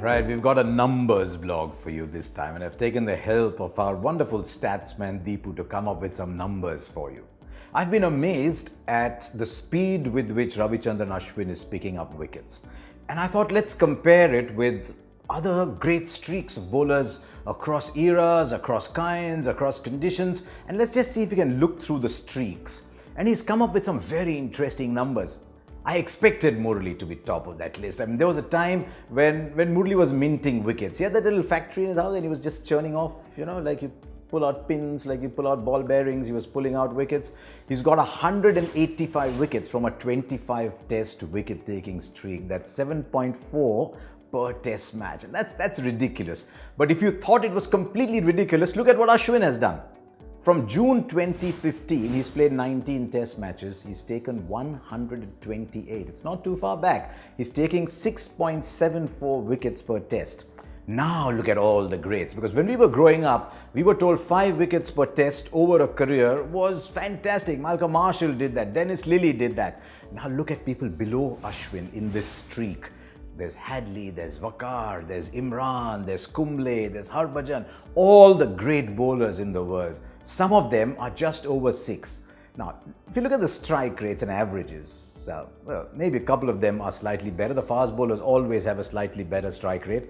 Right, we've got a numbers blog for you this time, and I've taken the help of our wonderful statsman Deepu to come up with some numbers for you. I've been amazed at the speed with which Ravichandran Ashwin is picking up wickets. And I thought, let's compare it with other great streaks of bowlers across eras, across kinds, across conditions, and let's just see if we can look through the streaks. And he's come up with some very interesting numbers. I expected Murli to be top of that list. I mean, there was a time when Murli was minting wickets. He had that little factory in his house and he was just churning off, like you pull out pins, like you pull out ball bearings, he was pulling out wickets. He's got 185 wickets from a 25 test wicket taking streak. That's 7.4 per test match. And that's ridiculous. But if you thought it was completely ridiculous, look at what Ashwin has done. From June 2015, he's played 19 test matches. He's taken 128. It's not too far back. He's taking 6.74 wickets per test. Now look at all the greats, because when we were growing up, we were told 5 wickets per test over a career was fantastic. Malcolm Marshall did that. Dennis Lillee did that. Now look at people below Ashwin in this streak. There's Hadley, there's Waqar, there's Imran, there's Kumble, there's Harbhajan, all the great bowlers in the world. Some of them are just over 6. Now, if you look at the strike rates and averages, maybe a couple of them are slightly better. The fast bowlers always have a slightly better strike rate.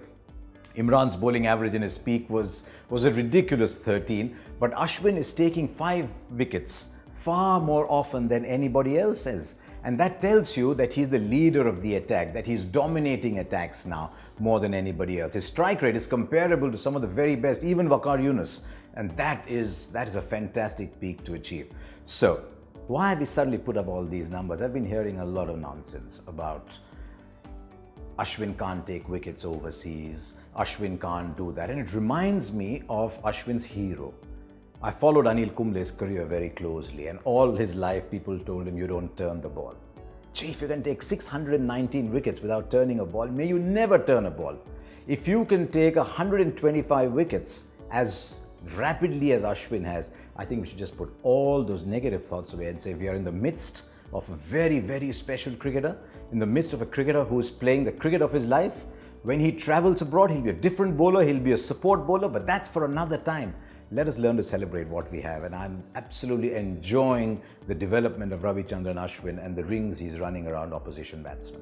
Imran's bowling average in his peak was a ridiculous 13, but Ashwin is taking 5 wickets far more often than anybody else is. And that tells you that he's the leader of the attack, that he's dominating attacks now more than anybody else. His strike rate is comparable to some of the very best, even Waqar Younis. And that is a fantastic peak to achieve. So, why have we suddenly put up all these numbers? I've been hearing a lot of nonsense about Ashwin can't take wickets overseas, Ashwin can't do that. And it reminds me of Ashwin's hero. I followed Anil Kumble's career very closely, and all his life people told him, you don't turn the ball. Gee, if you can take 619 wickets without turning a ball, may you never turn a ball. If you can take 125 wickets as rapidly as Ashwin has, I think we should just put all those negative thoughts away and say we are in the midst of a very, very special cricketer, in the midst of a cricketer who is playing the cricket of his life. When he travels abroad, he'll be a different bowler, he'll be a support bowler, but that's for another time. Let us learn to celebrate what we have, and I'm absolutely enjoying the development of Ravichandran Ashwin and the rings he's running around opposition batsmen.